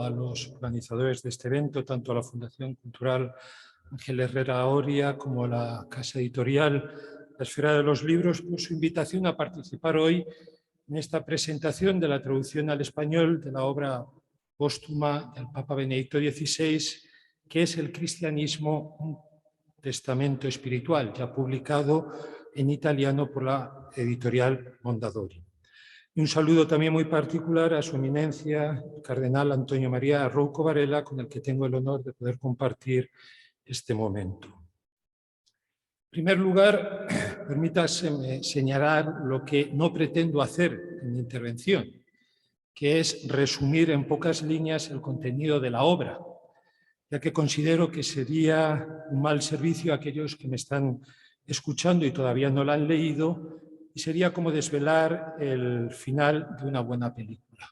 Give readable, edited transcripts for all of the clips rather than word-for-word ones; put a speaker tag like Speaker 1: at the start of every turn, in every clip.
Speaker 1: a los organizadores de este evento, tanto a la Fundación Cultural Ángel Herrera Oria como a la Casa Editorial La Esfera de los Libros, por su invitación a participar hoy en esta presentación de la traducción al español de la obra póstuma del Papa Benedicto XVI, que es El cristianismo, un testamento espiritual, ya publicado en italiano por la editorial Mondadori. Y un saludo también muy particular a su eminencia, el cardenal Antonio María Rouco Varela, con el que tengo el honor de poder compartir este momento. En primer lugar, permítaseme señalar lo que no pretendo hacer en mi intervención, que es resumir en pocas líneas el contenido de la obra, ya que considero que sería un mal servicio a aquellos que me están escuchando y todavía no la han leído, y sería como desvelar el final de una buena película.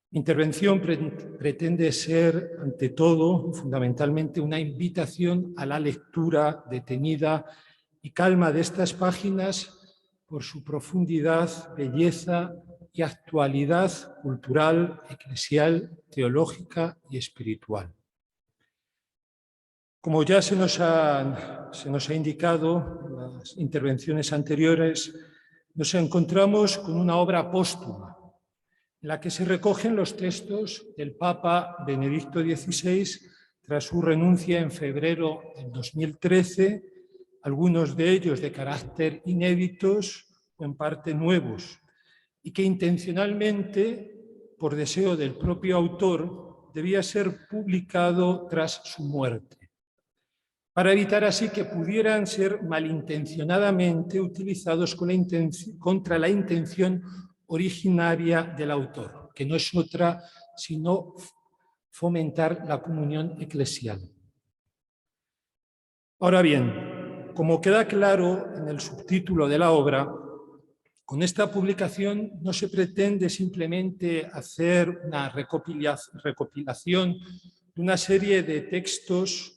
Speaker 1: Mi intervención pretende ser, ante todo, fundamentalmente, una invitación a la lectura detenida y calma de estas páginas por su profundidad, belleza y actualidad cultural, eclesial, teológica y espiritual. Como ya se nos ha indicado en las intervenciones anteriores, nos encontramos con una obra póstuma en la que se recogen los textos del Papa Benedicto XVI tras su renuncia en febrero del 2013, algunos de ellos de carácter inéditos o en parte nuevos, y que intencionalmente, por deseo del propio autor, debía ser publicado tras su muerte, para evitar así que pudieran ser malintencionadamente utilizados contra la intención originaria del autor, que no es otra sino fomentar la comunión eclesial. Ahora bien, como queda claro en el subtítulo de la obra, con esta publicación no se pretende simplemente hacer una recopilación de una serie de textos,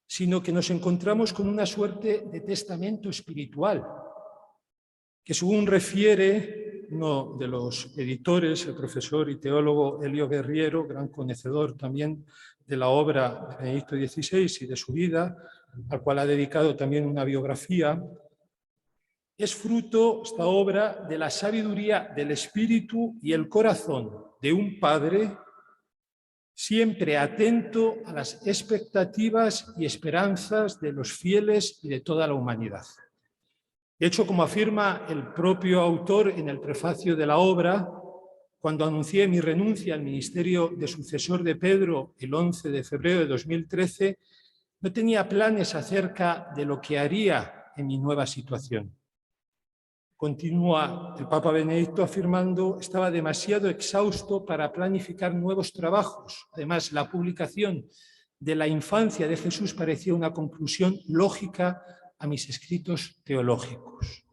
Speaker 1: sino que nos encontramos con una suerte de testamento espiritual, que según refiere uno de los editores, el profesor y teólogo Elio Guerriero, gran conocedor también de la obra de Benedicto XVI y de su vida, al cual ha dedicado también una biografía, es fruto, esta obra, de la sabiduría del espíritu y el corazón de un padre siempre atento a las expectativas y esperanzas de los fieles y de toda la humanidad. De hecho, como afirma el propio autor en el prefacio de la obra, cuando anuncié mi renuncia al ministerio de sucesor de Pedro el 11 de febrero de 2013, no tenía planes acerca de lo que haría en mi nueva situación. Continúa el Papa Benedicto afirmando, estaba demasiado exhausto para planificar nuevos trabajos. Además, la publicación de la infancia de Jesús parecía una conclusión lógica a mis escritos teológicos.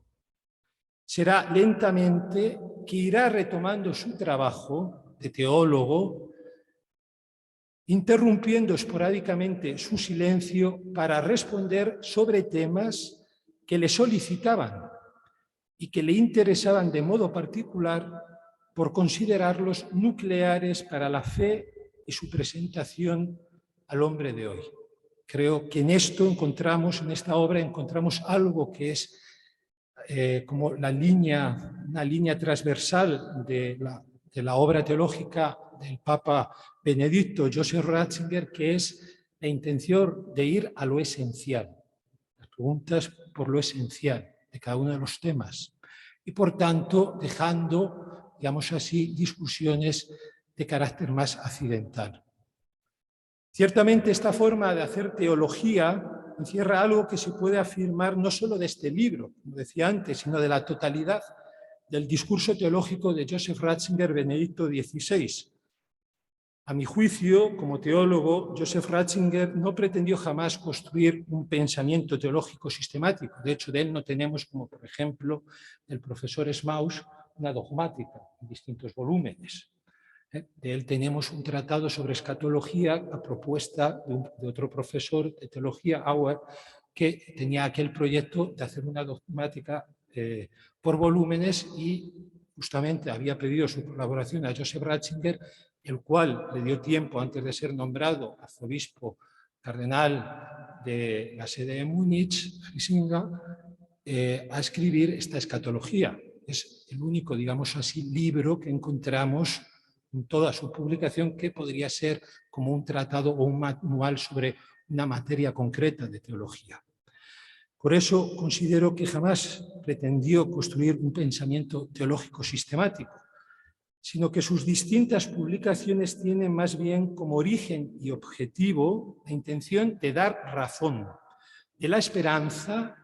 Speaker 1: Será lentamente que irá retomando su trabajo de teólogo, interrumpiendo esporádicamente su silencio para responder sobre temas que le solicitaban y que le interesaban de modo particular por considerarlos nucleares para la fe y su presentación al hombre de hoy. Creo que en esto encontramos, en esta obra, encontramos algo que es como una línea transversal de la obra teológica del Papa Benedicto, Joseph Ratzinger, que es la intención de ir a lo esencial, las preguntas por lo esencial de cada uno de los temas y, por tanto, dejando, digamos así, discusiones de carácter más accidental. Ciertamente, esta forma de hacer teología encierra algo que se puede afirmar no solo de este libro, como decía antes, sino de la totalidad del discurso teológico de Joseph Ratzinger, Benedicto XVI. A mi juicio, como teólogo, Joseph Ratzinger no pretendió jamás construir un pensamiento teológico sistemático. De hecho, de él no tenemos, como por ejemplo del profesor Smaus, una dogmática en distintos volúmenes. De él tenemos un tratado sobre escatología a propuesta de otro profesor de teología, Auer, que tenía aquel proyecto de hacer una dogmática por volúmenes y justamente había pedido su colaboración a Joseph Ratzinger el cual le dio tiempo, antes de ser nombrado arzobispo cardenal de la sede de Múnich, Frisinga, a escribir esta escatología. Es el único, digamos así, libro que encontramos en toda su publicación que podría ser como un tratado o un manual sobre una materia concreta de teología. Por eso considero que jamás pretendió construir un pensamiento teológico sistemático, sino que sus distintas publicaciones tienen más bien como origen y objetivo la intención de dar razón de la esperanza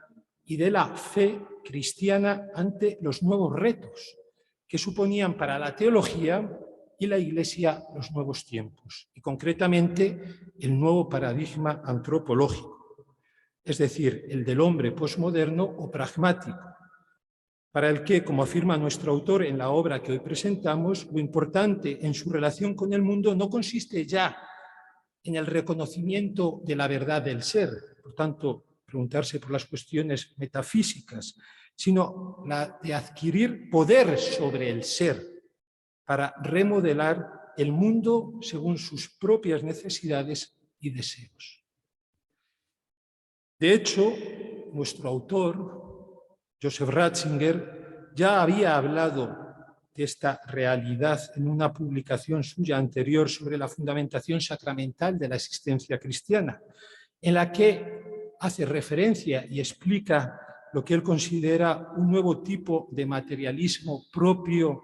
Speaker 1: y de la fe cristiana ante los nuevos retos que suponían para la teología y la Iglesia los nuevos tiempos, y concretamente el nuevo paradigma antropológico, es decir, el del hombre posmoderno o pragmático, para el que, como afirma nuestro autor en la obra que hoy presentamos, lo importante en su relación con el mundo no consiste ya en el reconocimiento de la verdad del ser, por tanto, preguntarse por las cuestiones metafísicas, sino la de adquirir poder sobre el ser para remodelar el mundo según sus propias necesidades y deseos. De hecho, nuestro autor, Joseph Ratzinger, ya había hablado de esta realidad en una publicación suya anterior sobre la fundamentación sacramental de la existencia cristiana, en la que hace referencia y explica lo que él considera un nuevo tipo de materialismo propio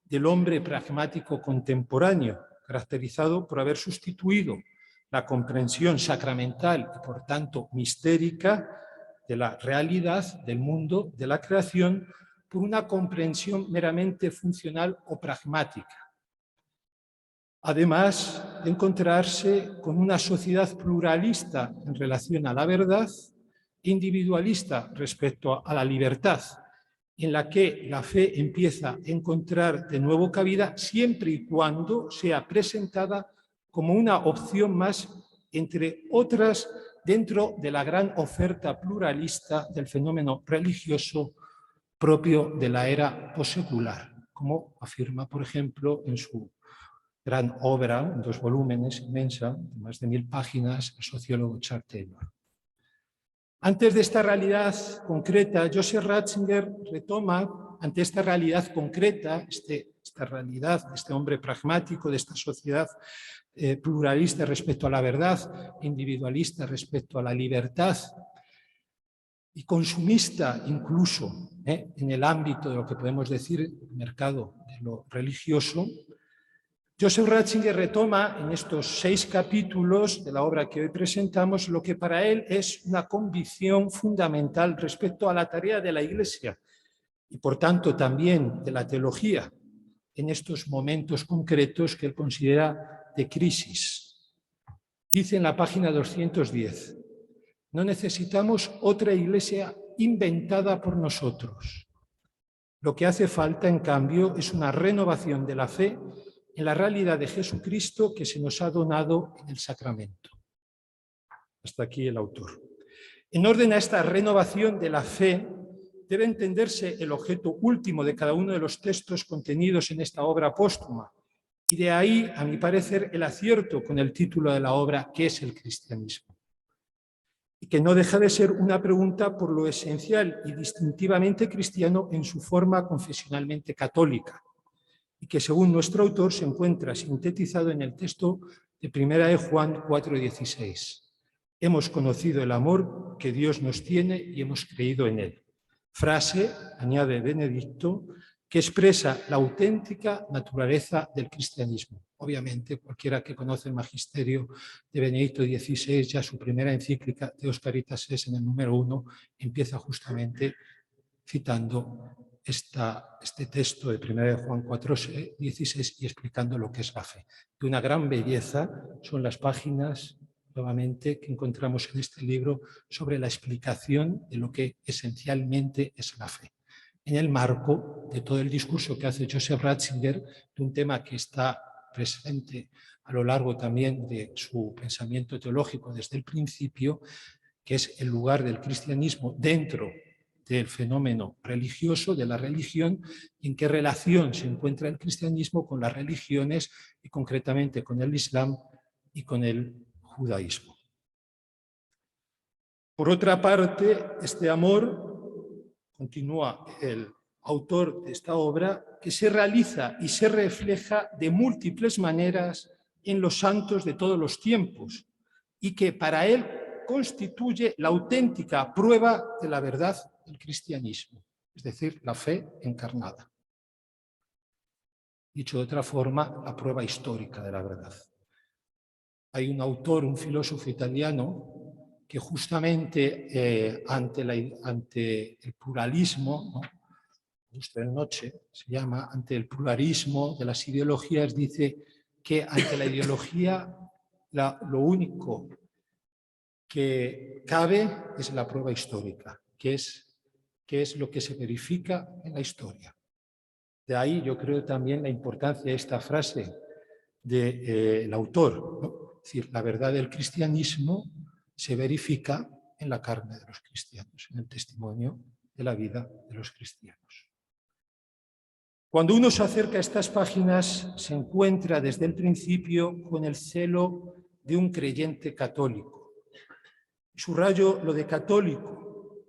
Speaker 1: del hombre pragmático contemporáneo, caracterizado por haber sustituido la comprensión sacramental y, por tanto, mistérica de la realidad del mundo, de la creación, por una comprensión meramente funcional o pragmática. Además de encontrarse con una sociedad pluralista en relación a la verdad, individualista respecto a la libertad, en la que la fe empieza a encontrar de nuevo cabida siempre y cuando sea presentada como una opción más entre otras dentro de la gran oferta pluralista del fenómeno religioso propio de la era possecular, como afirma, por ejemplo, en su gran obra, en 2 volúmenes, inmensa, de más de 1000 páginas, el sociólogo Charles Taylor. Antes de esta realidad concreta, Joseph Ratzinger retoma, ante esta realidad concreta, esta realidad de este hombre pragmático, de esta sociedad pluralista respecto a la verdad, individualista respecto a la libertad y consumista incluso en el ámbito de lo que podemos decir el mercado de lo religioso, Joseph Ratzinger retoma en estos 6 capítulos de la obra que hoy presentamos lo que para él es una convicción fundamental respecto a la tarea de la Iglesia y por tanto también de la teología en estos momentos concretos que él considera de crisis. Dice en la página 210, no necesitamos otra Iglesia inventada por nosotros. Lo que hace falta, en cambio, es una renovación de la fe en la realidad de Jesucristo que se nos ha donado en el sacramento. Hasta aquí el autor. En orden a esta renovación de la fe, debe entenderse el objeto último de cada uno de los textos contenidos en esta obra póstuma. Y de ahí, a mi parecer, el acierto con el título de la obra, ¿qué es el cristianismo? Y que no deja de ser una pregunta por lo esencial y distintivamente cristiano en su forma confesionalmente católica, y que según nuestro autor se encuentra sintetizado en el texto de 1 de Juan 4,16. Hemos conocido el amor que Dios nos tiene y hemos creído en él. Frase, añade Benedicto, que expresa la auténtica naturaleza del cristianismo. Obviamente, cualquiera que conoce el magisterio de Benedicto XVI, ya su primera encíclica Deus Caritas es en el número 1, empieza justamente citando este texto de 1 de Juan 4,16 y explicando lo que es la fe. De una gran belleza son las páginas, nuevamente, que encontramos en este libro sobre la explicación de lo que esencialmente es la fe. En el marco de todo el discurso que hace Joseph Ratzinger, de un tema que está presente a lo largo también de su pensamiento teológico desde el principio, que es el lugar del cristianismo dentro del fenómeno religioso, de la religión, y en qué relación se encuentra el cristianismo con las religiones y concretamente con el Islam y con el judaísmo. Por otra parte, este amor, continúa el autor de esta obra, que se realiza y se refleja de múltiples maneras en los santos de todos los tiempos y que para él constituye la auténtica prueba de la verdad del cristianismo, es decir, la fe encarnada. Dicho de otra forma, la prueba histórica de la verdad. Hay un autor, un filósofo italiano, que justamente ante el pluralismo, ¿no? Augusto Noche se llama, ante el pluralismo de las ideologías, dice que ante la ideología lo único que cabe es la prueba histórica, que es lo que se verifica en la historia. De ahí yo creo también la importancia de esta frase del autor, ¿no? Es decir, la verdad del cristianismo se verifica en la carne de los cristianos, en el testimonio de la vida de los cristianos. Cuando uno se acerca a estas páginas, se encuentra desde el principio con el celo de un creyente católico. Subrayo lo de católico,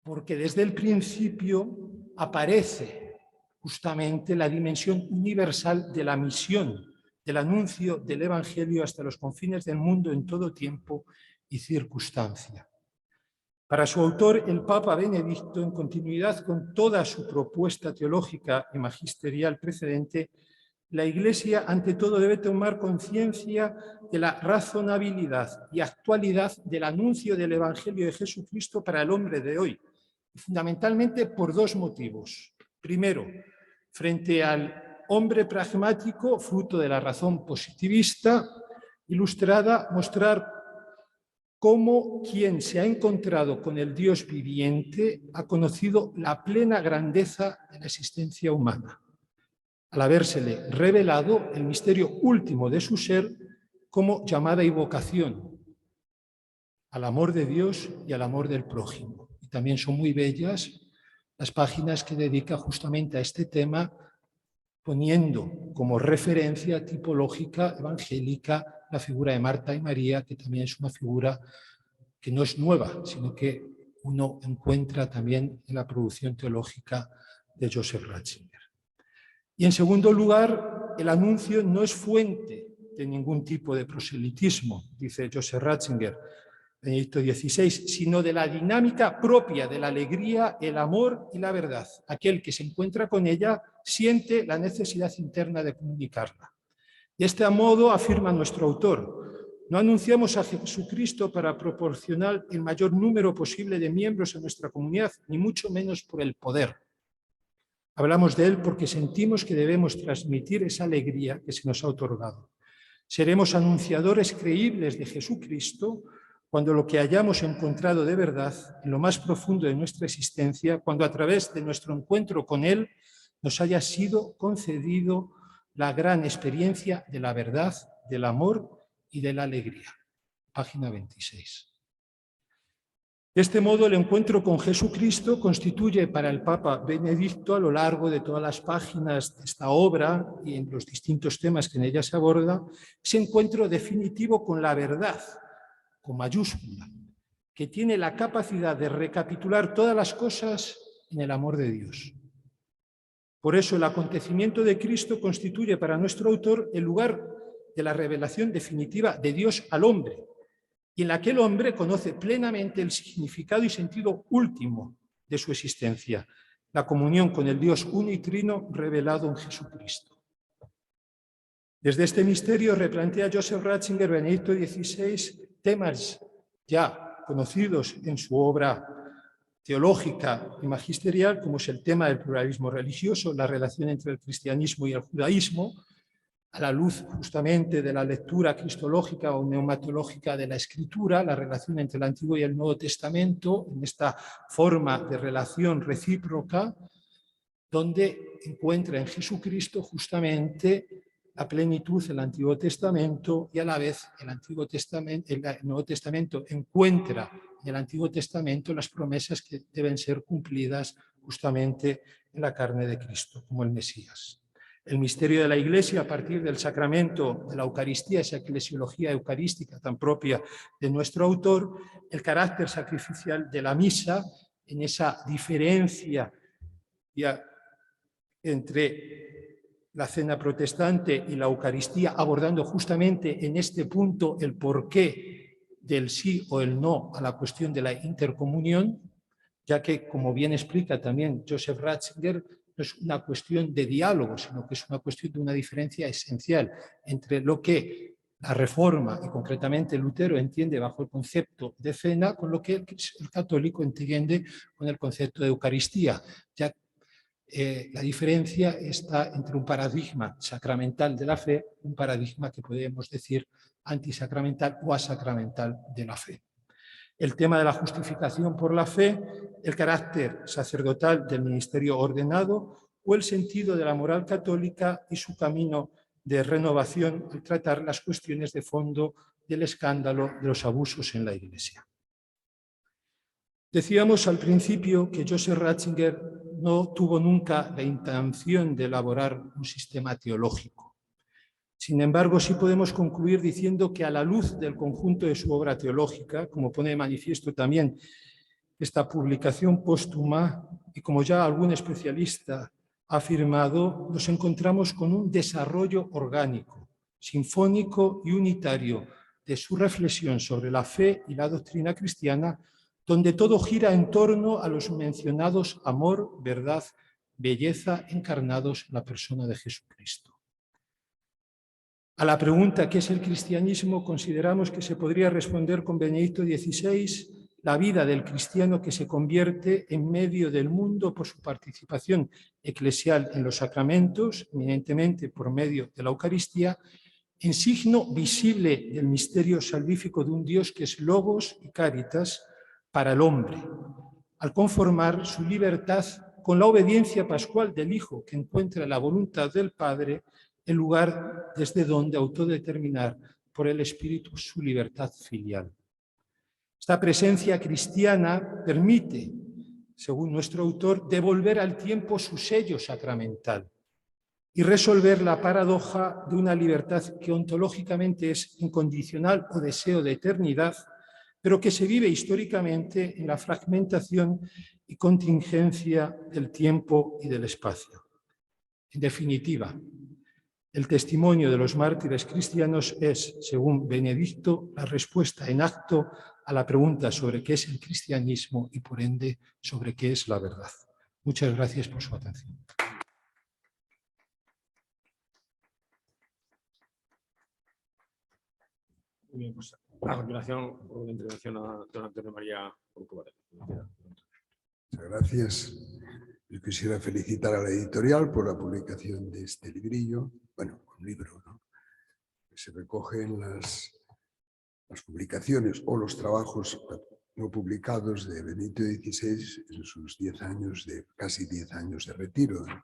Speaker 1: porque desde el principio aparece justamente la dimensión universal de la misión, del anuncio del Evangelio hasta los confines del mundo en todo tiempo y circunstancia. Para su autor, el Papa Benedicto, en continuidad con toda su propuesta teológica y magisterial precedente, la Iglesia ante todo debe tomar conciencia de la razonabilidad y actualidad del anuncio del Evangelio de Jesucristo para el hombre de hoy, y fundamentalmente por dos motivos. Primero, frente al hombre pragmático, fruto de la razón positivista, ilustrada, mostrar cómo quien se ha encontrado con el Dios viviente ha conocido la plena grandeza de la existencia humana, al habérsele revelado el misterio último de su ser como llamada y vocación al amor de Dios y al amor del prójimo. Y también son muy bellas las páginas que dedica justamente a este tema, poniendo como referencia tipológica evangélica la figura de Marta y María, que también es una figura que no es nueva, sino que uno encuentra también en la producción teológica de Joseph Ratzinger. Y en segundo lugar, el anuncio no es fuente de ningún tipo de proselitismo, dice Joseph Ratzinger, Benedicto XVI, sino de la dinámica propia de la alegría, el amor y la verdad. Aquel que se encuentra con ella siente la necesidad interna de comunicarla. De este modo, afirma nuestro autor, no anunciamos a Jesucristo para proporcionar el mayor número posible de miembros a nuestra comunidad, ni mucho menos por el poder. Hablamos de él porque sentimos que debemos transmitir esa alegría que se nos ha otorgado. Seremos anunciadores creíbles de Jesucristo cuando lo que hayamos encontrado de verdad en lo más profundo de nuestra existencia, cuando a través de nuestro encuentro con él nos haya sido concedido la gran experiencia de la verdad, del amor y de la alegría. Página 26. De este modo, el encuentro con Jesucristo constituye para el Papa Benedicto, a lo largo de todas las páginas de esta obra y en los distintos temas que en ella se aborda, ese encuentro definitivo con la verdad, con mayúscula, que tiene la capacidad de recapitular todas las cosas en el amor de Dios. Por eso el acontecimiento de Cristo constituye para nuestro autor el lugar de la revelación definitiva de Dios al hombre, y en la que el hombre conoce plenamente el significado y sentido último de su existencia, la comunión con el Dios unitrino revelado en Jesucristo. Desde este misterio replantea Joseph Ratzinger, Benedicto XVI, temas ya conocidos en su obra teológica y magisterial, como es el tema del pluralismo religioso, la relación entre el cristianismo y el judaísmo, a la luz justamente de la lectura cristológica o neumatológica de la Escritura, la relación entre el Antiguo y el Nuevo Testamento, en esta forma de relación recíproca, donde encuentra en Jesucristo justamente la plenitud del Antiguo Testamento y a la vez el Nuevo Testamento encuentra en el Antiguo Testamento las promesas que deben ser cumplidas justamente en la carne de Cristo, como el Mesías. El misterio de la Iglesia a partir del sacramento de la Eucaristía, esa eclesiología eucarística tan propia de nuestro autor, el carácter sacrificial de la misa, en esa diferencia entre la cena protestante y la Eucaristía, abordando justamente en este punto el porqué del sí o el no a la cuestión de la intercomunión, ya que, como bien explica también Joseph Ratzinger, no es una cuestión de diálogo, sino que es una cuestión de una diferencia esencial entre lo que la Reforma y concretamente Lutero entiende bajo el concepto de cena con lo que el católico entiende con el concepto de Eucaristía. Ya la diferencia está entre un paradigma sacramental de la fe, un paradigma que podemos decir antisacramental o asacramental de la fe. El tema de la justificación por la fe, el carácter sacerdotal del ministerio ordenado o el sentido de la moral católica y su camino de renovación al tratar las cuestiones de fondo del escándalo de los abusos en la Iglesia. Decíamos al principio que Joseph Ratzinger no tuvo nunca la intención de elaborar un sistema teológico. Sin embargo, sí podemos concluir diciendo que a la luz del conjunto de su obra teológica, como pone de manifiesto también esta publicación póstuma, y como ya algún especialista ha afirmado, nos encontramos con un desarrollo orgánico, sinfónico y unitario de su reflexión sobre la fe y la doctrina cristiana, donde todo gira en torno a los mencionados amor, verdad, belleza encarnados en la persona de Jesucristo. A la pregunta ¿qué es el cristianismo? Consideramos que se podría responder con Benedicto XVI, la vida del cristiano que se convierte en medio del mundo por su participación eclesial en los sacramentos, eminentemente por medio de la Eucaristía, en signo visible del misterio salvífico de un Dios que es Logos y Caritas para el hombre, al conformar su libertad con la obediencia pascual del Hijo que encuentra la voluntad del Padre, en lugar desde donde autodeterminar por el Espíritu su libertad filial. Esta presencia cristiana permite, según nuestro autor, devolver al tiempo su sello sacramental y resolver la paradoja de una libertad que ontológicamente es incondicional o deseo de eternidad, pero que se vive históricamente en la fragmentación y contingencia del tiempo y del espacio. En definitiva, el testimonio de los mártires cristianos es, según Benedicto, la respuesta en acto a la pregunta sobre qué es el cristianismo y, por ende, sobre qué es la verdad. Muchas gracias por su atención.
Speaker 2: Muy bien, pues a continuación, una intervención a don Antonio María Corcovado.
Speaker 3: Muchas gracias. Yo quisiera felicitar a la editorial por la publicación de este librillo, bueno, un libro, ¿no? Que se recogen las publicaciones o los trabajos no publicados de Benedicto XVI en sus 10 años casi 10 años de retiro, ¿no?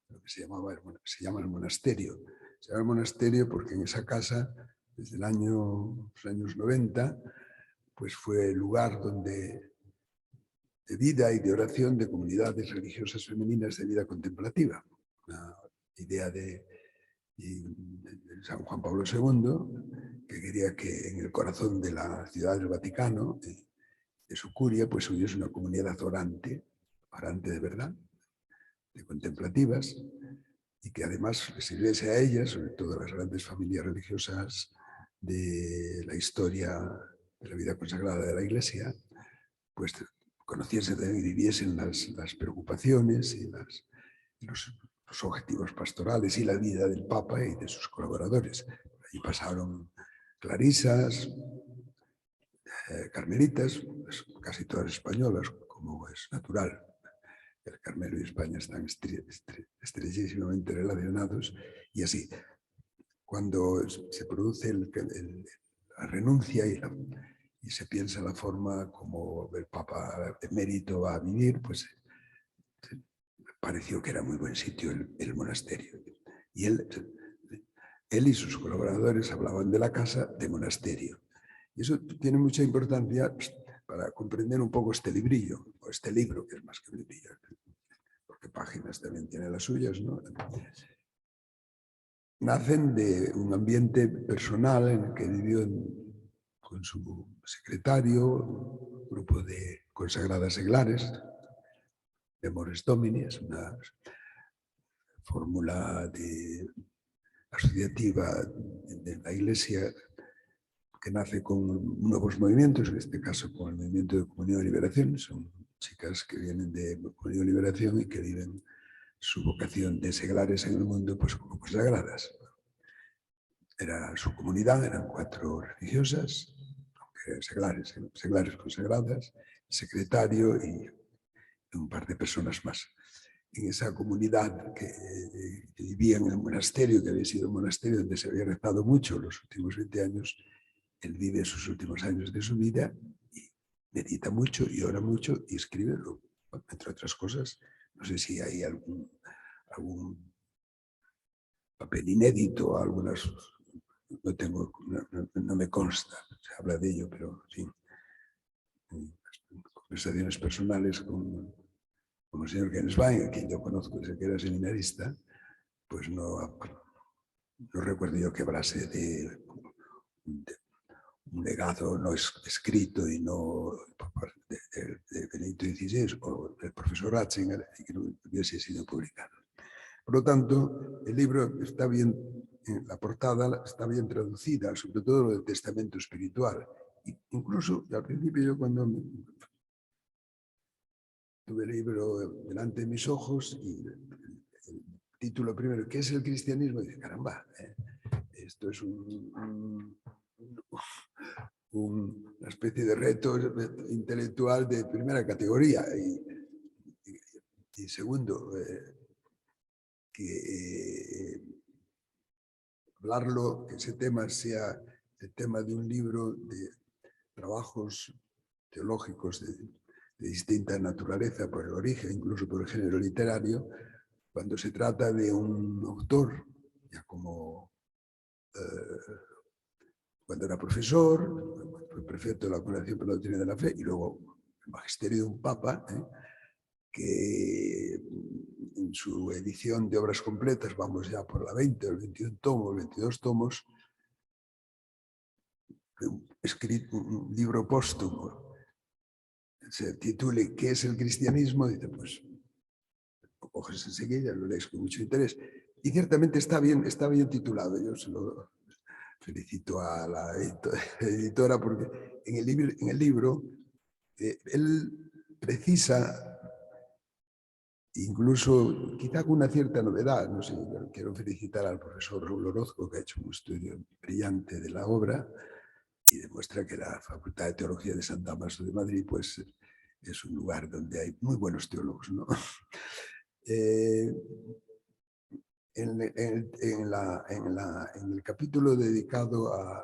Speaker 3: Lo que se llama el monasterio. Se llama el monasterio porque en esa casa, desde los años 90, pues fue el lugar de vida y de oración de comunidades religiosas femeninas de vida contemplativa. Una idea de San Juan Pablo II, que quería que en el corazón de la ciudad del Vaticano, de su curia, pues hubiese una comunidad orante de verdad, de contemplativas, y que además les sirviese a ellas, sobre todo a las grandes familias religiosas de la historia de la vida consagrada de la Iglesia, pues conociesen y viviesen las preocupaciones y los objetivos pastorales y la vida del Papa y de sus colaboradores. Allí pasaron clarisas, carmelitas, pues casi todas españolas, como es natural. El Carmelo y España están estrechísimamente relacionados, y así, cuando se produce la renuncia y se piensa la forma como el Papa emérito va a vivir, pues pareció que era muy buen sitio el monasterio. Y él él y sus colaboradores hablaban de la casa de monasterio. Y eso tiene mucha importancia para comprender un poco este librillo, o este libro, que es más que un librillo, porque páginas también tiene las suyas, ¿no? Nacen de un ambiente personal en el que vivió con su secretario, un grupo de consagradas seglares, de Mores Domini, es una fórmula asociativa de la Iglesia que nace con nuevos movimientos, en este caso con el movimiento de Comunión y Liberación. Son chicas que vienen de Comunión y Liberación y que viven su vocación de seglares en el mundo pues como consagradas. Era su comunidad, eran 4 religiosas, seglares consagradas, secretario y un par de personas más. En esa comunidad que vivía en el monasterio, que había sido un monasterio donde se había rezado mucho los últimos 20 años, él vive sus últimos años de su vida y medita mucho y ora mucho y escribe, entre otras cosas. No sé si hay algún papel inédito, algunas, no me consta, se habla de ello, pero en fin, conversaciones personales con el señor Genswein, a quien yo conozco desde que era seminarista, pues no recuerdo yo que hablase de un legado no escrito y no de Benedicto XVI o del profesor Ratzinger y que no hubiese sido publicado. Por lo tanto, el libro está bien, en la portada está bien traducida, sobre todo lo del testamento espiritual. Incluso al principio yo cuando tuve el libro delante de mis ojos y el título primero, ¿qué es el cristianismo? Y dije, caramba, esto es una especie de reto intelectual de primera categoría. Y segundo, que hablarlo, que ese tema sea el tema de un libro de trabajos teológicos de distinta naturaleza por el origen, incluso por el género literario, cuando se trata de un autor, ya como cuando era profesor, fue prefecto de la Congregación para la Doctrina de la Fe y luego el magisterio de un papa, que en su edición de obras completas, vamos ya por la 20, el 21 tomos, 22 tomos, escrito un libro póstumo, se titule ¿Qué es el cristianismo? Y dice, pues lo coges enseguida, lo lees con mucho interés. Y ciertamente está bien titulado, yo se lo felicito a la editora porque en el libro él precisa, incluso quizá con una cierta novedad, no sé, quiero felicitar al profesor Raúl Orozco que ha hecho un estudio brillante de la obra y demuestra que la Facultad de Teología de San Damaso de Madrid pues, es un lugar donde hay muy buenos teólogos, ¿no? En el capítulo dedicado a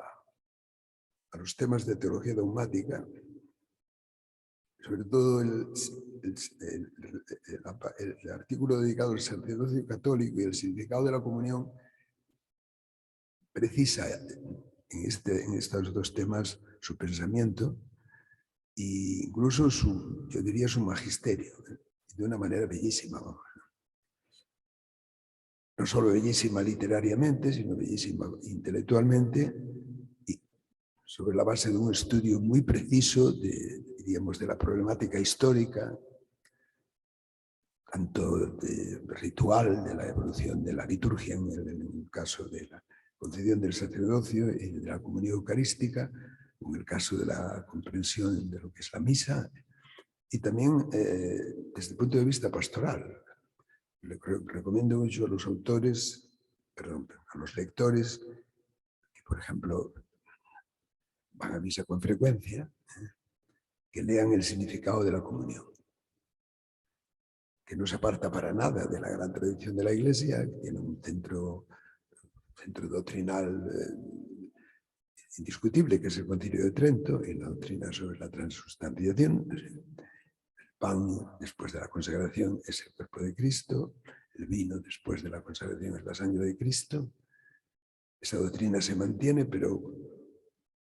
Speaker 3: los temas de teología dogmática, sobre todo el artículo dedicado al sacerdocio católico y el significado de la comunión, precisa en estos 2 temas su pensamiento e incluso yo diría su magisterio, de una manera bellísima. No solo bellísima literariamente, sino bellísima intelectualmente y sobre la base de un estudio muy preciso diríamos, de la problemática histórica, tanto ritual, de la evolución de la liturgia, en el caso de la concedión del sacerdocio y de la comunión eucarística, en el caso de la comprensión de lo que es la misa, y también desde el punto de vista pastoral. Recomiendo mucho a los autores, a los lectores, que por ejemplo van a misa con frecuencia, que lean el significado de la comunión, que no se aparta para nada de la gran tradición de la Iglesia, que tiene un centro doctrinal indiscutible, que es el Concilio de Trento, y la doctrina sobre la transubstanciación. El pan después de la consagración es el cuerpo de Cristo, el vino después de la consagración es la sangre de Cristo, esa doctrina se mantiene, pero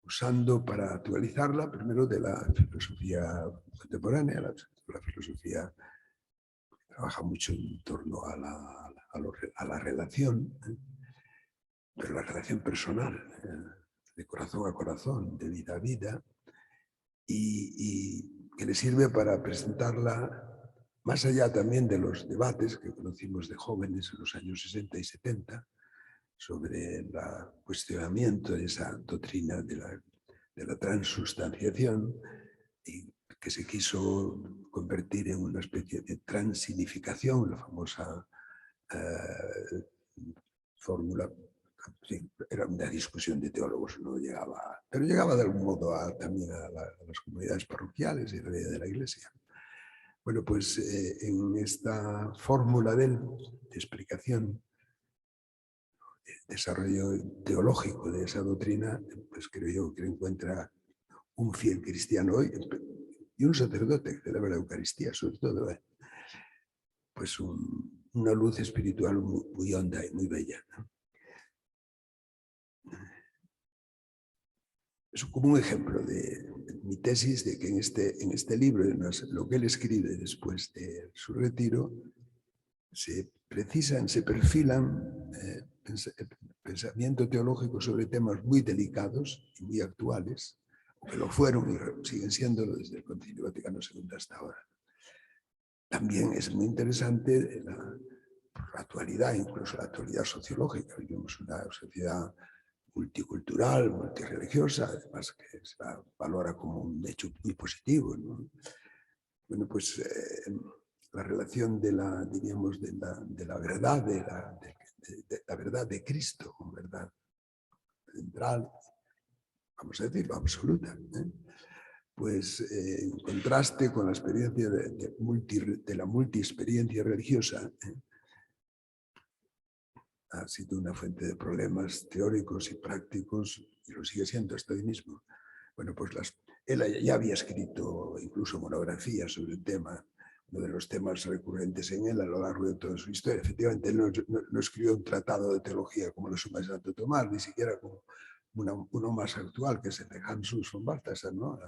Speaker 3: usando para actualizarla primero de la filosofía contemporánea, la filosofía que trabaja mucho en torno a la relación, pero la relación personal, de corazón a corazón, de vida a vida, y que le sirve para presentarla más allá también de los debates que conocimos de jóvenes en los años 60 y 70 sobre el cuestionamiento de esa doctrina de la transustanciación, y que se quiso convertir en una especie de transignificación, la famosa fórmula. Sí, era una discusión de teólogos, no llegaba, pero llegaba de algún modo también a las comunidades parroquiales y a la vida de la Iglesia. Bueno, pues en esta fórmula de explicación, de desarrollo teológico de esa doctrina, pues creo yo que encuentra un fiel cristiano hoy y un sacerdote que celebra la Eucaristía, sobre todo, pues una luz espiritual muy honda y muy bella, ¿no? Es como un ejemplo de mi tesis de que en este libro, lo que él escribe después de su retiro, se perfilan pensamiento teológico sobre temas muy delicados y muy actuales, que lo fueron y siguen siéndolo desde el Concilio Vaticano II hasta ahora. También es muy interesante la actualidad, incluso la actualidad sociológica. Vivimos una sociedad multicultural, multirreligiosa, además que se valora como un hecho muy positivo, ¿no? Bueno, pues la relación diríamos, de la verdad, de la verdad de Cristo, con verdad central, vamos a decirlo, absoluta, pues en contraste con la experiencia de la multiexperiencia religiosa, ha sido una fuente de problemas teóricos y prácticos, y lo sigue siendo hasta hoy mismo. Bueno, pues él ya había escrito incluso monografías sobre el tema, uno de los temas recurrentes en él a lo largo de toda su historia. Efectivamente, él no escribió un tratado de teología como la Suma de Santo Tomás, ni siquiera como uno más actual, que es el de Hans Urs von Balthasar, ¿no?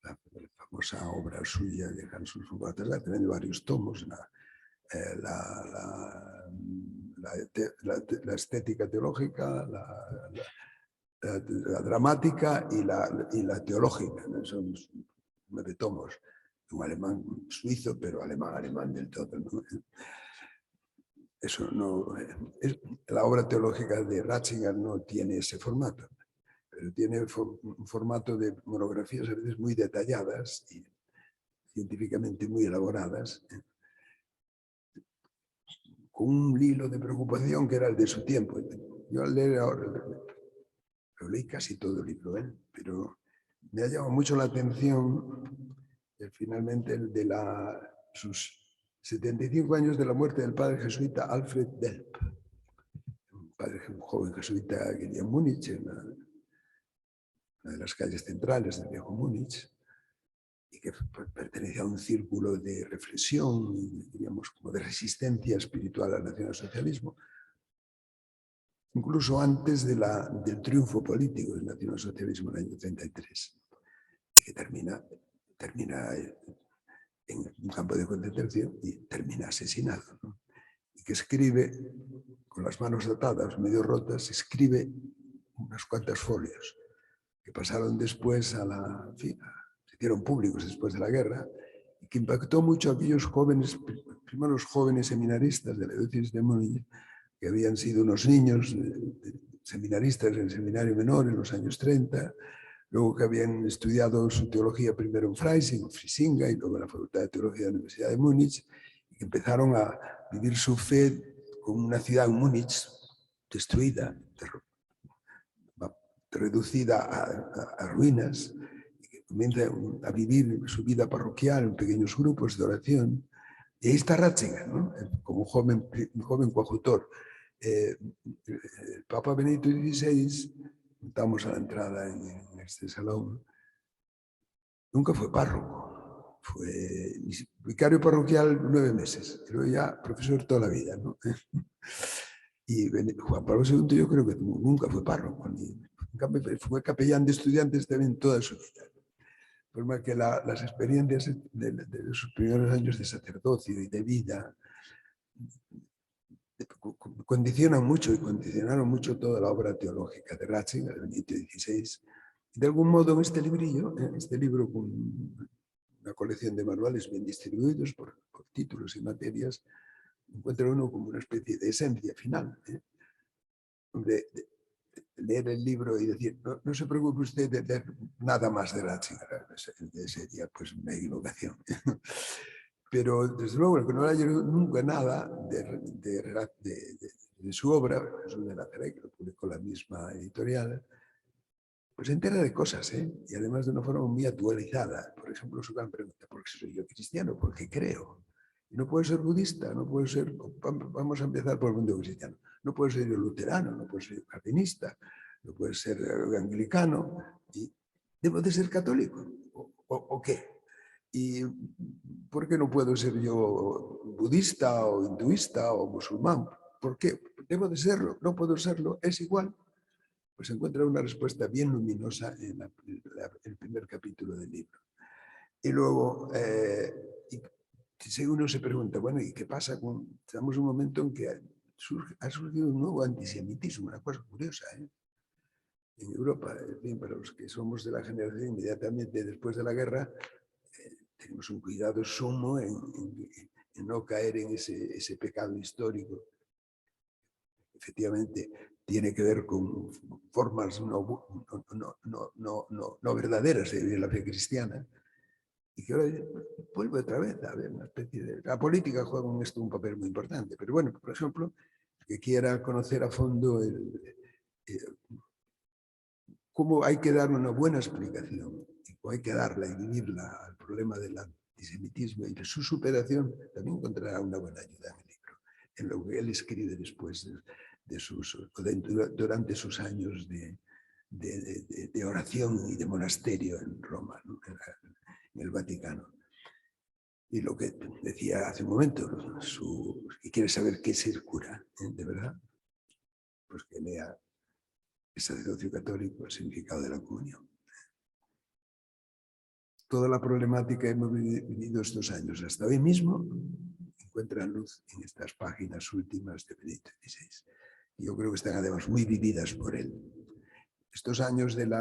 Speaker 3: La famosa obra suya de Hans Urs von Balthasar, tiene varios tomos, la estética teológica, la dramática y la teológica, ¿no? Son 9 tomos, un alemán suizo, pero alemán del todo, ¿no? Eso no, la obra teológica de Ratzinger no tiene ese formato, pero tiene un formato de monografías a veces muy detalladas y científicamente muy elaboradas, con un hilo de preocupación que era el de su tiempo. Yo al leer ahora, lo leí casi todo el libro, pero me ha llamado mucho la atención finalmente el de sus 75 años de la muerte del padre jesuita Alfred Delp, un joven jesuita que vivía en Múnich, en una de las calles centrales del viejo Múnich, y que pertenecía a un círculo de reflexión, diríamos, como de resistencia espiritual al nacionalsocialismo, incluso antes del triunfo político del nacionalsocialismo en el año 33, que termina en un campo de concentración y termina asesinado, ¿no? Y que escribe, con las manos atadas, medio rotas, escribe unas cuantas folios que pasaron después se hicieron públicos después de la guerra, y que impactó mucho a aquellos jóvenes, primeros jóvenes seminaristas de la diócesis de Múnich, que habían sido unos niños seminaristas en el seminario menor en los años 30, luego que habían estudiado su teología primero en Freising o Frisinga y luego en la Facultad de Teología de la Universidad de Múnich, y que empezaron a vivir su fe con una ciudad, Múnich, destruida, reducida a ruinas, y que comienza a vivir su vida parroquial en pequeños grupos de oración. Y ahí está Ratzinger, ¿no? Como un joven coadjutor. El Papa Benedicto XVI, estamos a la entrada en este salón, nunca fue párroco, fue vicario parroquial 9 meses, pero ya profesor toda la vida, ¿no? Y Juan Pablo II yo creo que nunca fue párroco, fue capellán de estudiantes también toda su vida. Por más que las experiencias de sus primeros años de sacerdocio y de vida condicionan mucho y condicionaron mucho toda la obra teológica de Ratzinger, del Benedicto XVI. De algún modo, en este librillo, este libro con una colección de manuales bien distribuidos por títulos y materias, encuentra uno como una especie de esencia final. De leer el libro y decir, no se preocupe usted de leer nada más de Ratzinger, sería pues una equivocación. Pero desde luego, el que no haya nunca nada de su obra, Jesús de Nazaret, que lo publicó la misma editorial, pues se entera de cosas, y además de una forma muy actualizada. Por ejemplo, su gran pregunta: ¿por qué soy yo cristiano? ¿Por qué creo? Y no puedo ser budista, no puedo ser, vamos a empezar por el mundo cristiano, no puedo ser yo luterano, no puedo ser calvinista, no puedo ser anglicano, y debo de ser católico, ¿o qué? ¿Y por qué no puedo ser yo budista o hinduista o musulmán? ¿Por qué? ¿Debo de serlo? ¿No puedo serlo? ¿Es igual? Pues encuentra una respuesta bien luminosa en el primer capítulo del libro. Y luego, si uno se pregunta, bueno, ¿y qué pasa con...? Estamos en un momento en que ha surgido un nuevo antisemitismo, una cosa curiosa, en Europa. En fin, para los que somos de la generación inmediatamente después de la guerra, tenemos un cuidado sumo en no caer en ese pecado histórico. Efectivamente, tiene que ver con formas no verdaderas de vivir la fe cristiana, y que ahora vuelve otra vez a haber una especie de... La política juega en esto un papel muy importante, pero bueno, por ejemplo, que quiera conocer a fondo cómo hay que dar una buena explicación, y cómo hay que darla y vivirla al problema del antisemitismo y de su superación, también encontrará una buena ayuda en el libro, en lo que él escribe después durante sus años de oración y de monasterio en Roma, ¿no? En el Vaticano. Y lo que decía hace un momento, si quiere saber qué es ser cura, de verdad, pues que lea el sacerdocio católico, el significado de la comunión. Toda la problemática que hemos vivido estos años hasta hoy mismo encuentra luz en estas páginas últimas de Benedicto XVI. Y yo creo que están además muy vividas por él. Estos años del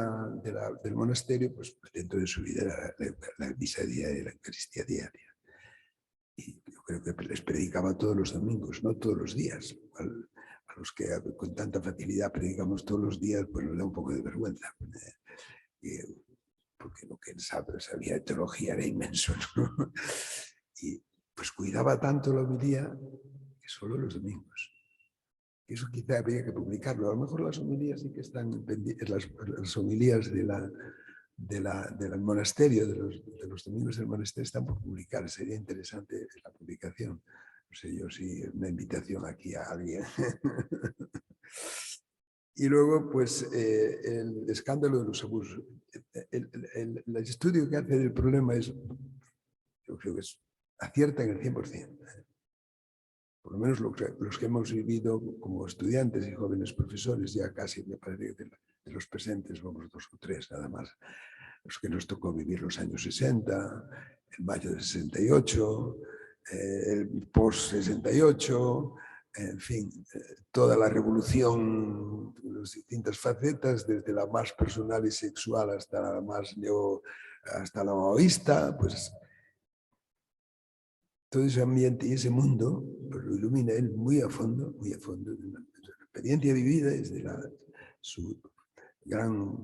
Speaker 3: monasterio, pues dentro de su vida era la misa diaria y la Eucaristía diaria. Y yo creo que les predicaba todos los domingos, no todos los días. A los que con tanta facilidad predicamos todos los días, pues nos da un poco de vergüenza. Porque lo que él sabía de teología era inmenso, ¿no? Y pues cuidaba tanto la homilía que solo los domingos. Eso quizá habría que publicarlo. A lo mejor las homilías sí que están pendientes, las homilías del monasterio, de los domingos del monasterio, están por publicar. Sería interesante la publicación. No sé yo si una invitación aquí a alguien. Y luego, pues, el escándalo de los abusos. El estudio que hace del problema es, yo creo que acierta en el 100%. Por lo menos los que hemos vivido como estudiantes y jóvenes profesores, ya casi me parece que de los presentes vamos 2 o 3 nada más, los que nos tocó vivir los años 60, el mayo del 68, el post-68, en fin, toda la revolución, las distintas facetas, desde la más personal y sexual hasta la más hasta la maoísta, pues todo ese ambiente y ese mundo pues lo ilumina él muy a fondo, de la experiencia vivida desde su gran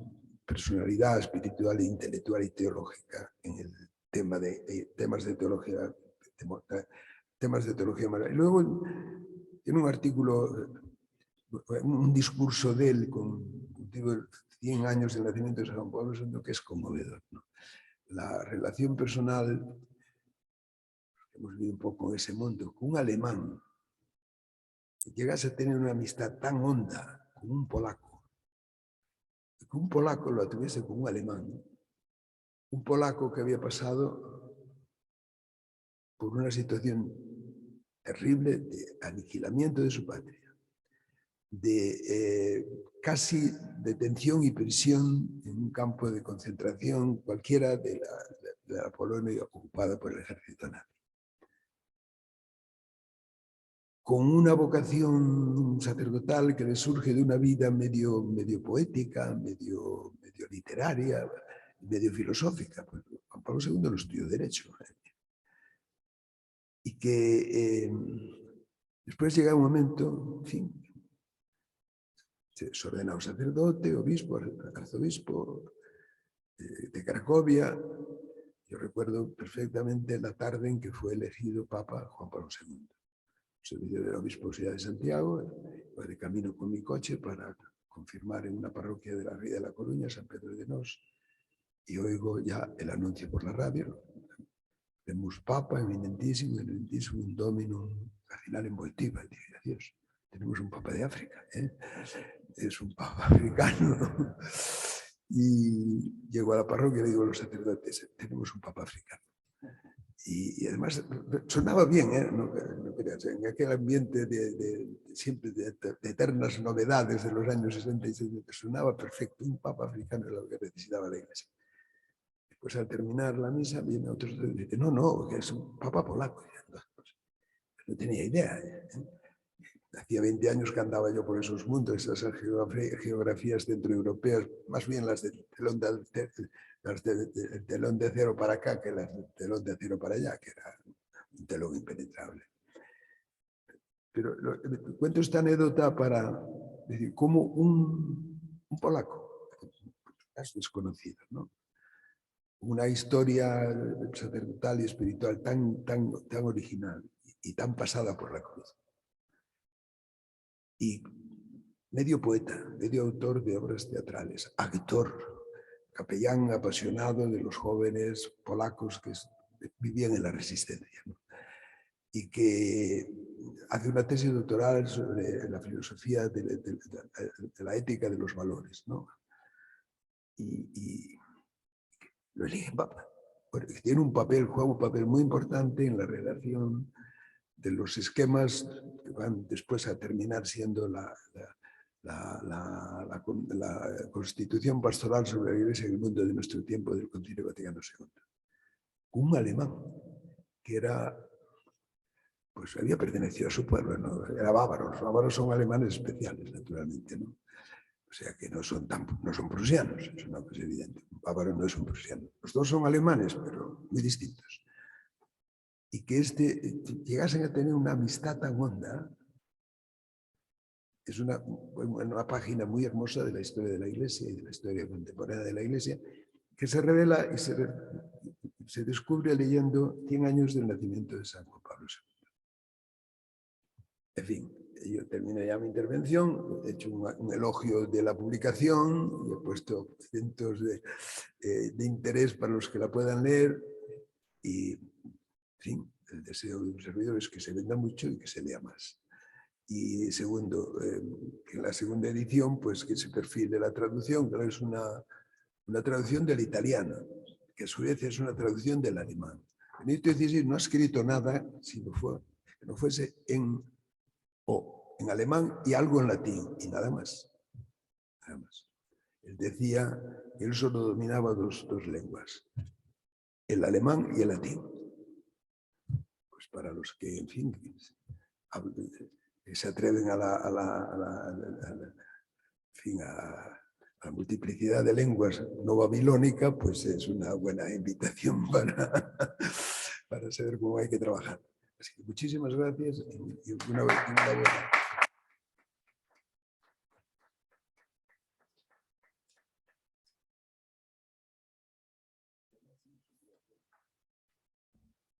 Speaker 3: personalidad espiritual, intelectual y teológica en el tema temas de teología, y luego tiene un artículo, un discurso de él con 100 años del nacimiento de San Pablo II que es conmovedor, ¿no? La relación personal, hemos vivido un poco en ese mundo, con un alemán, que llegase a tener una amistad tan honda con un polaco, y que un polaco lo tuviese con un alemán, un polaco que había pasado por una situación terrible de aniquilamiento de su patria, de casi detención y prisión en un campo de concentración cualquiera de la Polonia ocupada por el ejército nazi. Con una vocación sacerdotal que le surge de una vida medio poética, medio literaria, medio filosófica. Pues Juan Pablo II lo estudió Derecho. Y que después llega un momento, en fin, se es ordenado sacerdote, obispo, arzobispo de Cracovia. Yo recuerdo perfectamente la tarde en que fue elegido Papa Juan Pablo II. Servicio de la Obisposidad de Santiago, iba de camino con mi coche para confirmar en una parroquia de la Ría de la Coruña, San Pedro de Nos, y oigo ya el anuncio por la radio. Tenemos Papa, eminentísimo, un dominum, cardinal en Voitiva. Y dije, Dios, tenemos un Papa de África, ¿eh? Es un Papa africano. Y llego a la parroquia y le digo a los sacerdotes, tenemos un Papa africano. Y además sonaba bien, ¿eh? No creas, en aquel ambiente siempre de eternas novedades de los años 60 y 70, sonaba perfecto. Un Papa africano era lo que necesitaba la Iglesia. Después, al terminar la misa, viene otro y dice, no, que es un Papa polaco. No tenía idea. Hacía 20 años que andaba yo por esos mundos, esas geografías centroeuropeas, más bien las del telón de acero para acá que las del telón de acero para allá, que era un telón impenetrable. Pero cuento esta anécdota para decir cómo un polaco, es desconocido, ¿no? Una historia sacerdotal y espiritual tan original y tan pasada por la cruz. Y medio poeta, medio autor de obras teatrales, actor, capellán apasionado de los jóvenes polacos que vivían en la resistencia, ¿no? Y que hace una tesis doctoral sobre la filosofía de la ética de los valores, ¿no? Y lo eligen Papa, porque tiene juega un papel muy importante en la redacción de los esquemas que van después a terminar siendo la constitución pastoral sobre la Iglesia en el mundo de nuestro tiempo del Concilio Vaticano II. Un alemán que pues había pertenecido a su pueblo, ¿no? Era bávaro. Los bávaros son alemanes especiales, naturalmente, ¿no? O sea que no son prusianos, es una cosa evidente. Un bávaro no es un prusiano. Los dos son alemanes, pero muy distintos. Y que llegasen a tener una amistad tan honda, es una página muy hermosa de la historia de la Iglesia y de la historia contemporánea de la Iglesia, que se revela y se descubre leyendo 100 años del nacimiento de San Juan Pablo II. En fin, yo termino ya mi intervención, he hecho un elogio de la publicación, y he puesto cientos de interés para los que la puedan leer y, en fin, el deseo de un servidor es que se venda mucho y que se lea más. Y segundo, que en la segunda edición, pues que se perfile la traducción, que es una traducción del italiano, que a su vez es una traducción del alemán. Benedicto XVI no ha escrito nada si que no fuese en alemán y algo en latín, y nada más. Nada más. Él decía que él solo dominaba dos lenguas, el alemán y el latín. Pues para los que, en fin, se atreven a la multiplicidad de lenguas no babilónica, pues es una buena invitación para saber cómo hay que trabajar. Así que muchísimas gracias y una buena.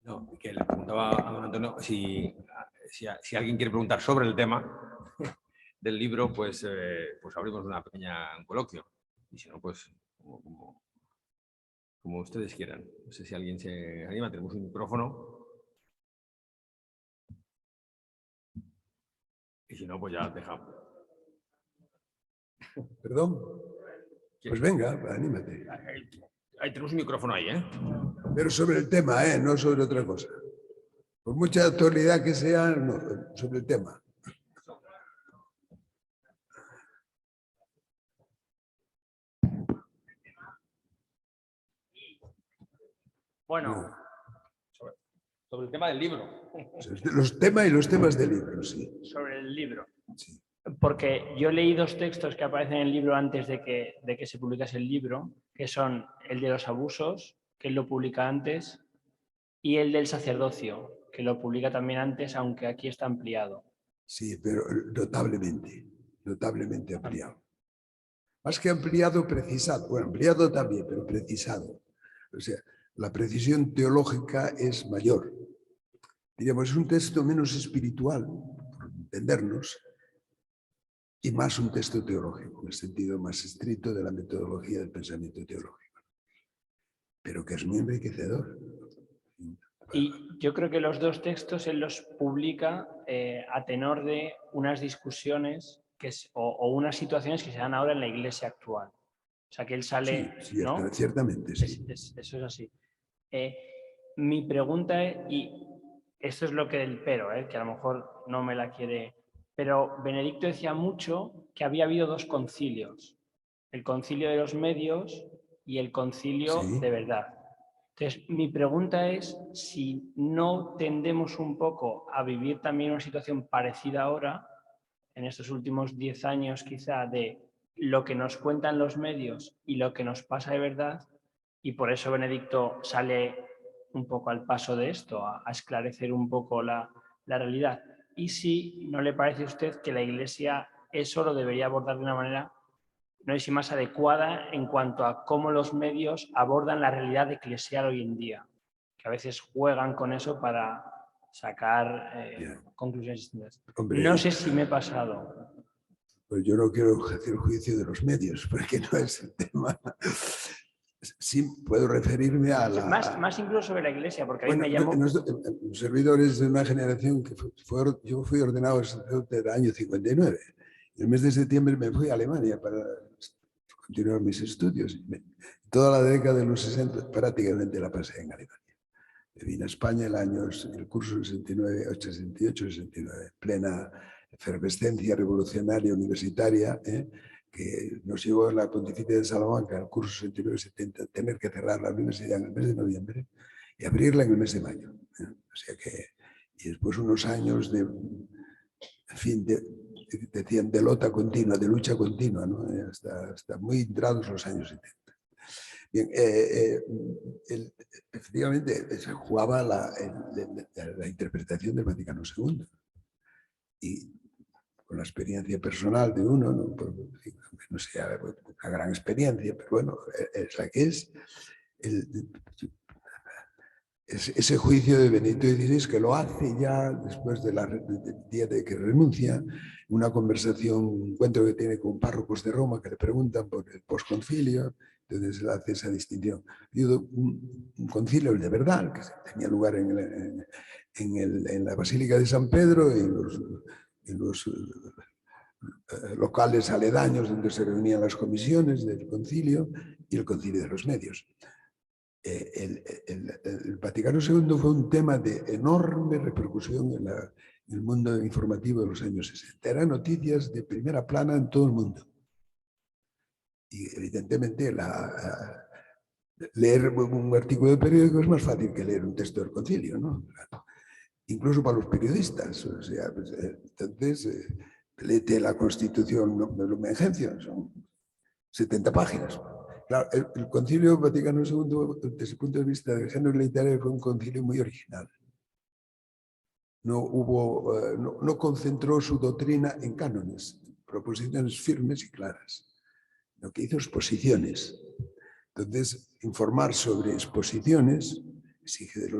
Speaker 2: No, que le preguntaba a don Antonio si alguien quiere preguntar sobre el tema del libro, pues abrimos un coloquio. Y si no, pues como ustedes quieran. No sé si alguien se anima, tenemos un micrófono. Y si no, pues ya dejamos.
Speaker 3: ¿Perdón? Pues venga, anímate.
Speaker 2: Ahí tenemos un micrófono ahí, ¿eh?
Speaker 3: Pero sobre el tema, no sobre otra cosa. Por mucha actualidad que sea, no, sobre el tema.
Speaker 4: Bueno,
Speaker 2: Sobre el tema del libro.
Speaker 3: Los temas y los temas del libro, sí.
Speaker 4: sobre el libro.
Speaker 3: Sí.
Speaker 4: Porque yo leí dos textos que aparecen en el libro antes de que se publicase el libro, que son el de los abusos, que él lo publica antes, y el del sacerdocio, que lo publica también antes, aunque aquí está ampliado.
Speaker 3: Sí, pero notablemente ampliado. Más que ampliado, precisado. Bueno, ampliado también, pero precisado. O sea, la precisión teológica es mayor. Diríamos, es un texto menos espiritual, por entendernos, y más un texto teológico, en el sentido más estricto de la metodología del pensamiento teológico. Pero que es muy enriquecedor.
Speaker 4: Y yo creo que los dos textos él los publica a tenor de unas discusiones o unas situaciones que se dan ahora en la iglesia actual. O sea, que él sale,
Speaker 3: Sí,
Speaker 4: ¿no?
Speaker 3: ciertamente, sí.
Speaker 4: Eso es así. Mi pregunta es, y esto es lo que del pero, que a lo mejor no me la quiere, pero Benedicto decía mucho que había habido dos concilios, el concilio de los medios y el concilio
Speaker 3: Sí.
Speaker 4: de verdad. Entonces, mi pregunta es si no tendemos un poco a vivir también una situación parecida ahora, en estos últimos 10 años quizá, de lo que nos cuentan los medios y lo que nos pasa de verdad, y por eso Benedicto sale un poco al paso de esto, a esclarecer un poco la realidad. Y si no le parece a usted que la Iglesia eso lo debería abordar de una manera, no sé si más adecuada en cuanto a cómo los medios abordan la realidad eclesial hoy en día, que a veces juegan con eso para sacar conclusiones distintas.
Speaker 3: Hombre,
Speaker 4: no sé si me he pasado.
Speaker 3: Pues yo no quiero hacer juicio de los medios, porque no es el tema. Sí, puedo referirme a la...
Speaker 4: Más incluso sobre la Iglesia, porque a mí
Speaker 3: Bueno,
Speaker 4: me llamó...
Speaker 3: los servidores de una generación que yo fui ordenado sacerdote del año 59. El mes de septiembre me fui a Alemania para continuar mis estudios. Toda la década de los 60 prácticamente la pasé en Alemania. Vine a España el curso 69, 88, 69, plena efervescencia revolucionaria universitaria, que nos llevó a la Pontificia de Salamanca, el curso 69-70, tener que cerrar la universidad en el mes de noviembre y abrirla en el mes de mayo. O sea que, y después unos años de, en fin, decían de lota continua, de lucha continua, ¿no? hasta muy entrados los años 70. Bien, efectivamente se jugaba la interpretación del Vaticano II. Y con la experiencia personal de uno, no sea una gran experiencia, pero bueno, es la que es. Ese juicio de Benito XVI, que lo hace ya después del día de que renuncia, una conversación, un encuentro que tiene con párrocos de Roma que le preguntan por el posconcilio, entonces él hace esa distinción. Ha habido un concilio, el de verdad, que tenía lugar en la Basílica de San Pedro y en los locales aledaños donde se reunían las comisiones del concilio y el concilio de los medios. El Vaticano II fue un tema de enorme repercusión en el mundo informativo de los años 60. Eran noticias de primera plana en todo el mundo. Y evidentemente leer un artículo de periódico es más fácil que leer un texto del concilio, ¿no? Incluso para los periodistas. O sea, pues, entonces, léete la Constitución de Lumen Gentium, son 70 páginas. Claro, el Concilio Vaticano II, desde el punto de vista del género literario, fue un concilio muy original. No concentró su doctrina en cánones, proposiciones firmes y claras. Lo que hizo es exposiciones. Entonces, informar sobre exposiciones exige de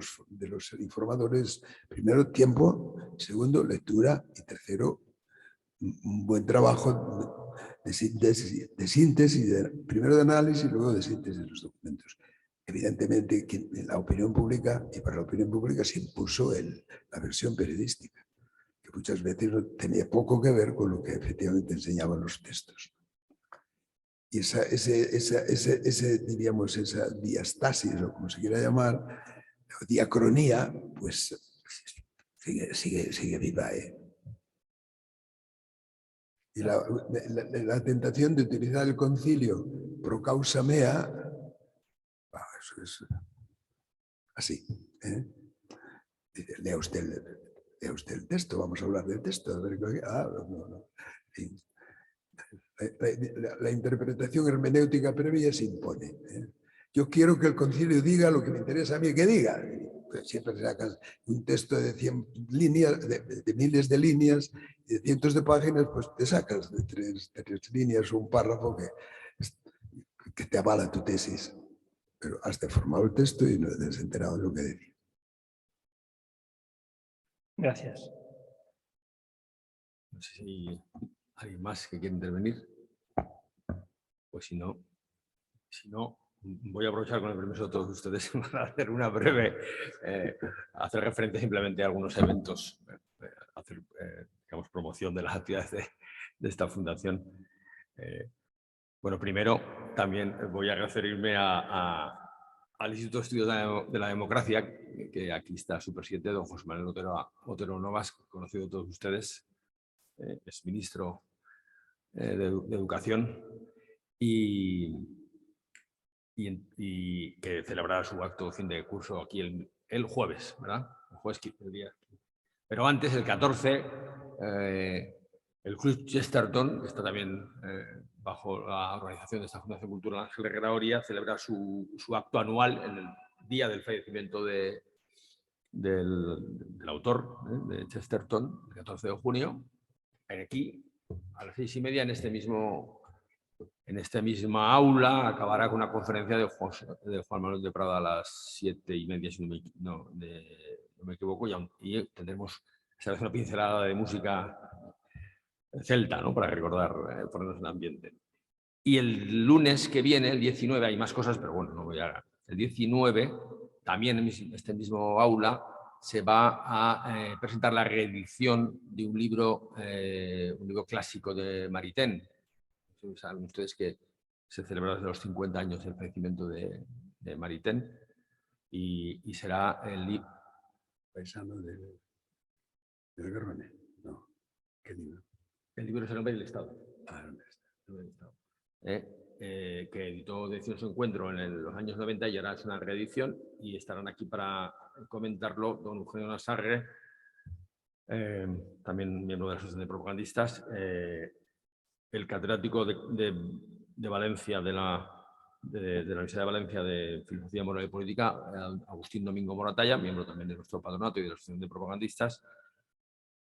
Speaker 3: los informadores, primero, tiempo, segundo, lectura y tercero, un buen trabajo de síntesis, primero de análisis y luego de síntesis de los documentos. Evidentemente, en la opinión pública y para la opinión pública se impuso la versión periodística, que muchas veces no tenía poco que ver con lo que efectivamente enseñaban los textos. Y diríamos, esa diastasis, o como se quiera llamar, o diacronía, pues sigue viva. Y la tentación de utilizar el concilio pro causa mea, eso es así. Dice, lea usted el texto, vamos a hablar del texto. A ver, no. En fin. La interpretación hermenéutica previa se impone. Yo quiero que el concilio diga lo que me interesa a mí que diga. Pues siempre sacas un texto de 100 líneas, de miles de líneas, de cientos de páginas, pues te sacas de tres líneas un párrafo que te avala tu tesis. Pero has deformado el texto y no te has enterado de lo que decía.
Speaker 4: Gracias.
Speaker 2: No sé si alguien más que quiere intervenir. Pues si no, voy a aprovechar con el permiso de todos ustedes para hacer una breve, hacer referencia simplemente a algunos eventos, hacer, digamos, promoción de las actividades de esta fundación. Bueno, primero también voy a referirme al Instituto de Estudios de la Democracia, que aquí está su presidente, don José Manuel Otero Novas, conocido de todos ustedes, es ministro de Educación, y que celebrará su acto de fin de curso aquí el jueves, ¿verdad? El jueves, el día. Pero antes, el 14, el Club Chesterton, que está también bajo la organización de esta Fundación Cultural Ángel Gregoria, celebra su acto anual en el día del fallecimiento del autor de Chesterton, el 14 de junio, aquí, a las 6:30, en esta misma aula. Acabará con una conferencia de Juan Manuel de Prada a las 7:30, si no me equivoco, y tendremos una pincelada de música celta, ¿no? Para recordar, ponernos en ambiente. Y el lunes que viene, el 19, hay más cosas, pero bueno, no voy a... El 19, también en este mismo aula, se va a presentar la reedición de un libro clásico de Maritain. Saben ustedes que se celebra desde los 50 años el fallecimiento de Maritain, y será el libro...
Speaker 3: Paisano del Garrone. No, ¿qué libro?
Speaker 2: El libro es El hombre del Estado. El hombre del Estado. Que editó Decisiones de Encuentro en los años 90 y ahora es una reedición, y estarán aquí para comentarlo don Eugenio Nasarre, también miembro de la Asociación de Propagandistas, el catedrático de Valencia, de la Universidad de Valencia de Filosofía Moral y Política, Agustín Domingo Moratalla, miembro también de nuestro patronato y de la Asociación de Propagandistas,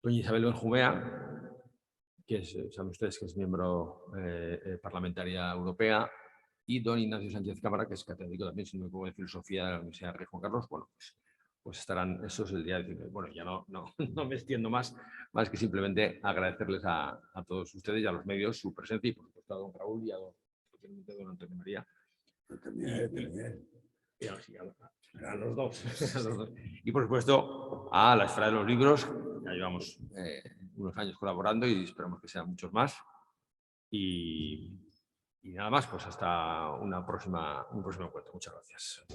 Speaker 2: doña Isabel Benjumea, que saben ustedes que es miembro parlamentaria europea, y don Ignacio Sánchez Cámara, que es catedrático también, si no me equivoco, de Filosofía de la Universidad Rey Juan Carlos. Bueno, pues estarán, eso es el día de... Bueno, ya no me extiendo más que simplemente agradecerles a todos ustedes y a los medios su presencia, y por supuesto a don Raúl y a don Antonio María. A los dos. Y por supuesto a la Esfera de los Libros, ya llevamos unos años colaborando y esperamos que sean muchos más. Y nada más, pues hasta un próximo encuentro. Muchas gracias.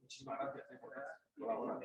Speaker 2: Muchísimas gracias por colaborar.